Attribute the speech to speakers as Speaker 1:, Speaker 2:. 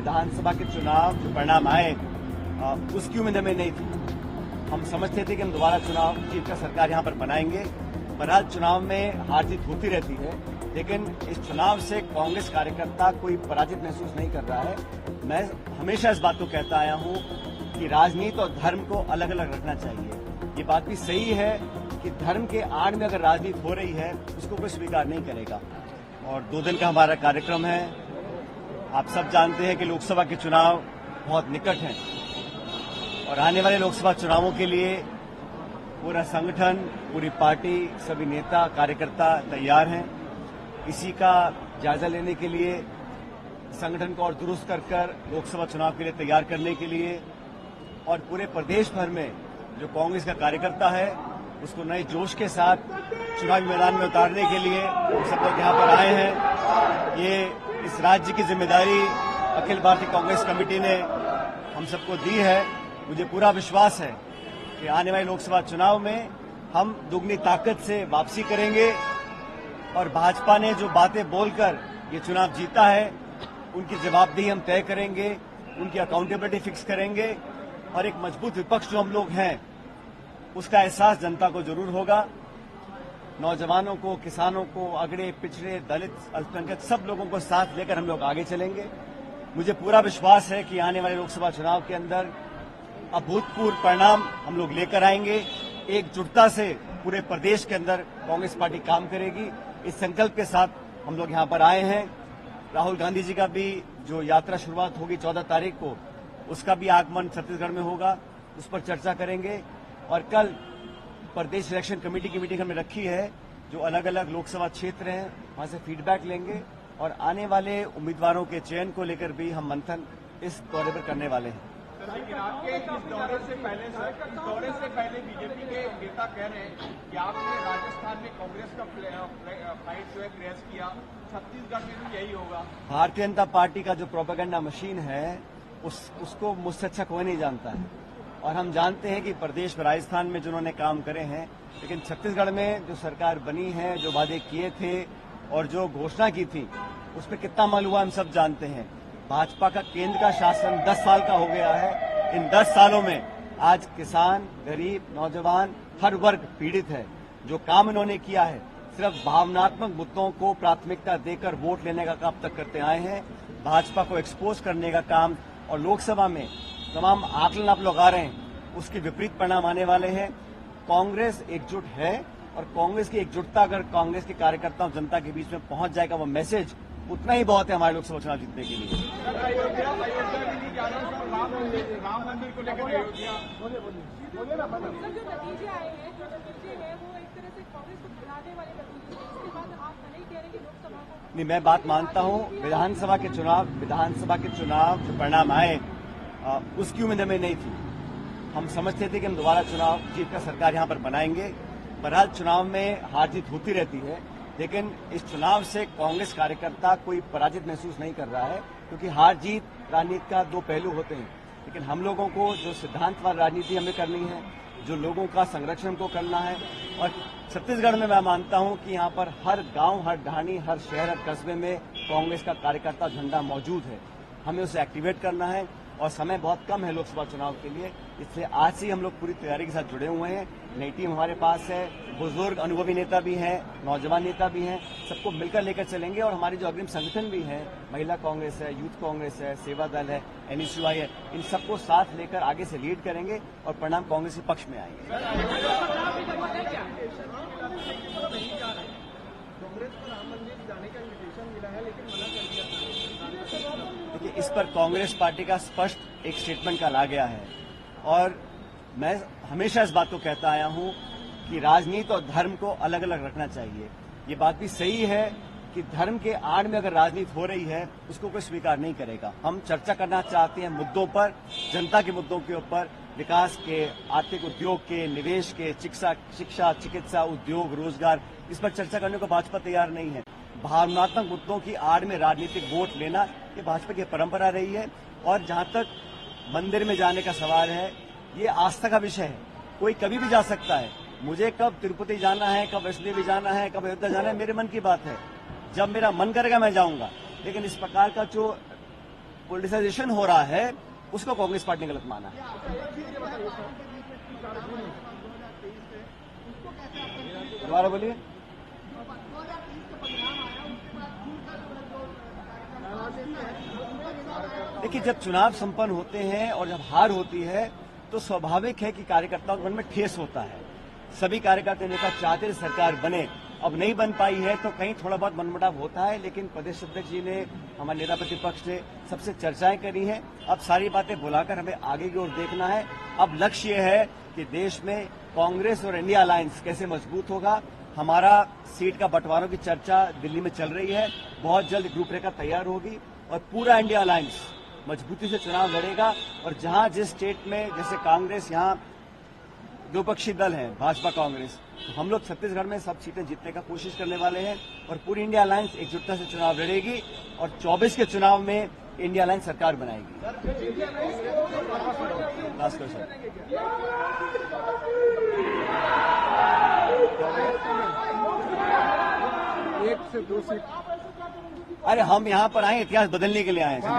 Speaker 1: विधानसभा के चुनाव जो परिणाम आए उसकी उम्मीद हमें नहीं थी। हम समझते थे कि हम दोबारा चुनाव जीत कर सरकार यहाँ पर बनाएंगे। बहरहाल चुनाव में हार जीत होती रहती है, लेकिन इस चुनाव से कांग्रेस कार्यकर्ता कोई पराजित महसूस नहीं कर रहा है। मैं हमेशा इस बात को कहता आया हूँ कि राजनीति और धर्म को अलग अलग रखना चाहिए। ये बात भी सही है कि धर्म के आड़ में अगर राजनीति हो रही है उसको कोई स्वीकार नहीं करेगा। और 2 दिन का हमारा कार्यक्रम है। आप सब जानते हैं कि लोकसभा के चुनाव बहुत निकट हैं और आने वाले लोकसभा चुनावों के लिए पूरा संगठन, पूरी पार्टी, सभी नेता कार्यकर्ता तैयार हैं। इसी का जायजा लेने के लिए संगठन को और दुरुस्त कर लोकसभा चुनाव के लिए तैयार करने के लिए और पूरे प्रदेश भर में जो कांग्रेस का कार्यकर्ता है उसको नए जोश के साथ चुनावी मैदान में उतारने के लिए हम सब लोग यहाँ पर आए हैं। ये इस राज्य की जिम्मेदारी अखिल भारतीय कांग्रेस कमेटी ने हम सबको दी है। मुझे पूरा विश्वास है कि आने वाले लोकसभा चुनाव में हम दुगनी ताकत से वापसी करेंगे और भाजपा ने जो बातें बोलकर ये चुनाव जीता है उनकी जवाबदेही हम तय करेंगे, उनकी अकाउंटेबिलिटी फिक्स करेंगे और एक मजबूत विपक्ष जो हम लोग हैं उसका एहसास जनता को जरूर होगा। नौजवानों को, किसानों को, अगड़े पिछड़े, दलित, अल्पसंख्यक सब लोगों को साथ लेकर हम लोग आगे चलेंगे। मुझे पूरा विश्वास है कि आने वाले लोकसभा चुनाव के अंदर अभूतपूर्व परिणाम हम लोग लेकर आएंगे। एकजुटता से पूरे प्रदेश के अंदर कांग्रेस पार्टी काम करेगी। इस संकल्प के साथ हम लोग यहाँ पर आए हैं। राहुल गांधी जी का भी जो यात्रा शुरुआत होगी 14 तारीख को, उसका भी आगमन छत्तीसगढ़ में होगा, उस पर चर्चा करेंगे। और कल प्रदेश इलेक्शन कमेटी की मीटिंग हमने रखी है, जो अलग अलग लोकसभा क्षेत्र हैं वहां से फीडबैक लेंगे और आने वाले उम्मीदवारों के चयन को लेकर भी हम मंथन इस दौरे पर करने वाले हैं।
Speaker 2: आपके इस दौरे से पहले बीजेपी के नेता कह रहे हैं कि आपने राजस्थान में कांग्रेस का फाइट जो है क्रैश किया, छत्तीसगढ़ में भी यही होगा।
Speaker 1: भारतीय जनता पार्टी का जो प्रोपेगेंडा मशीन है उसको मुझसे अच्छा कोई नहीं जानता है और हम जानते हैं कि प्रदेश में राजस्थान में जिन्होंने काम करे हैं, लेकिन छत्तीसगढ़ में जो सरकार बनी है, जो वादे किए थे और जो घोषणा की थी उस पर कितना अमल हुआ हम सब जानते हैं। भाजपा का केंद्र का शासन 10 साल का हो गया है। इन 10 सालों में आज किसान, गरीब, नौजवान हर वर्ग पीड़ित है। जो काम इन्होंने किया है सिर्फ भावनात्मक मुद्दों को प्राथमिकता देकर वोट लेने का काम तक करते आए हैं। भाजपा को एक्सपोज करने का काम और लोकसभा में तमाम आकलन आप लोग आ रहे हैं उसके विपरीत परिणाम आने वाले हैं। कांग्रेस एकजुट है और कांग्रेस की एकजुटता अगर कांग्रेस के कार्यकर्ताओं जनता के बीच में पहुंच जाएगा वो मैसेज उतना ही बहुत है हमारे लोकसभा चुनाव जीतने के लिए।
Speaker 2: राम मंदिर को लेकर अयोध्या
Speaker 1: नहीं, मैं बात मानता हूं विधानसभा के चुनाव जो परिणाम आए उसकी उम्मीद हमें नहीं थी। हम समझते थे कि हम दोबारा चुनाव जीत कर सरकार यहाँ पर बनाएंगे। बहरहाल चुनाव में हार जीत होती रहती है, लेकिन इस चुनाव से कांग्रेस कार्यकर्ता कोई पराजित महसूस नहीं कर रहा है, क्योंकि हार जीत राजनीति का 2 पहलू होते हैं। लेकिन हम लोगों को जो सिद्धांतवाद राजनीति हमें करनी है, जो लोगों का संरक्षण को करना है, और छत्तीसगढ़ में मैं मानता हूं कि यहाँ पर हर गांव, हर ढाणी, हर शहर, हर कस्बे में कांग्रेस का कार्यकर्ता झंडा मौजूद है। हमें उसे एक्टिवेट करना है और समय बहुत कम है लोकसभा चुनाव के लिए, इसलिए आज से हम लोग पूरी तैयारी के साथ जुड़े हुए हैं। नई टीम हमारे पास है, बुजुर्ग अनुभवी नेता भी हैं, नौजवान नेता भी हैं, सबको मिलकर लेकर चलेंगे। और हमारे जो अग्रिम संगठन भी हैं, महिला कांग्रेस है, यूथ कांग्रेस है, सेवा दल है, NSUI है, इन सबको साथ लेकर आगे से लीड करेंगे और परिणाम कांग्रेस के पक्ष में आएंगे। देखिए, इस पर कांग्रेस पार्टी का स्पष्ट एक स्टेटमेंट कल आ गया है और मैं हमेशा इस बात को कहता आया हूं कि राजनीति और धर्म को अलग अलग रखना चाहिए। ये बात भी सही है कि धर्म के आड़ में अगर राजनीति हो रही है उसको कोई स्वीकार नहीं करेगा। हम चर्चा करना चाहते हैं मुद्दों पर, जनता के मुद्दों के ऊपर, विकास के, आर्थिक उद्योग के, निवेश के, शिक्षा, चिकित्सा, उद्योग, रोजगार, इस पर चर्चा करने को भाजपा तैयार नहीं है। भावनात्मक मुद्दों की आड़ में राजनीतिक वोट लेना ये भाजपा की परंपरा रही है। और जहां तक मंदिर में जाने का सवाल है, ये आस्था का विषय है, कोई कभी भी जा सकता है। मुझे कब तिरुपति जाना है, कब वैष्णो देवी जाना है, कब अयोध्या जाना है, मेरे मन की बात है। जब मेरा मन करेगा मैं जाऊंगा। लेकिन इस प्रकार का जो पॉलिटिसाइजेशन हो रहा है उसको कांग्रेस पार्टी ने गलत माना है। दोबारा बोलिए। देखिए, जब चुनाव संपन्न होते हैं और जब हार होती है तो स्वाभाविक है कि कार्यकर्ताओं के मन में ठेस होता है। सभी कार्यकर्ता नेता चाहते सरकार बने, अब नहीं बन पाई है तो कहीं थोड़ा बहुत मनमुटाव होता है, लेकिन प्रदेश अध्यक्ष जी ने, हमारे नेता प्रतिपक्ष ने सबसे चर्चाएं करी हैं। अब सारी बातें बुलाकर हमें आगे की ओर देखना है। अब लक्ष्य यह है कि देश में कांग्रेस और इंडिया अलायंस कैसे मजबूत होगा। हमारा सीट का बंटवारों की चर्चा दिल्ली में चल रही है, बहुत जल्द रूपरेखा तैयार होगी और पूरा इंडिया अलायंस मजबूती से चुनाव लड़ेगा। और जहां जिस स्टेट में, जैसे कांग्रेस यहाँ द्विपक्षीय दल है, भाजपा कांग्रेस, तो हम लोग छत्तीसगढ़ में सब सीटें जीतने का कोशिश करने वाले हैं और पूरी इंडिया अलायंस एकजुटता से चुनाव लड़ेगी और 24 के चुनाव में इंडिया अलायंस सरकार बनाएगी। Last question.
Speaker 3: एक से दो सीट।
Speaker 1: अरे हम यहाँ पर आए इतिहास बदलने के लिए आए हैं।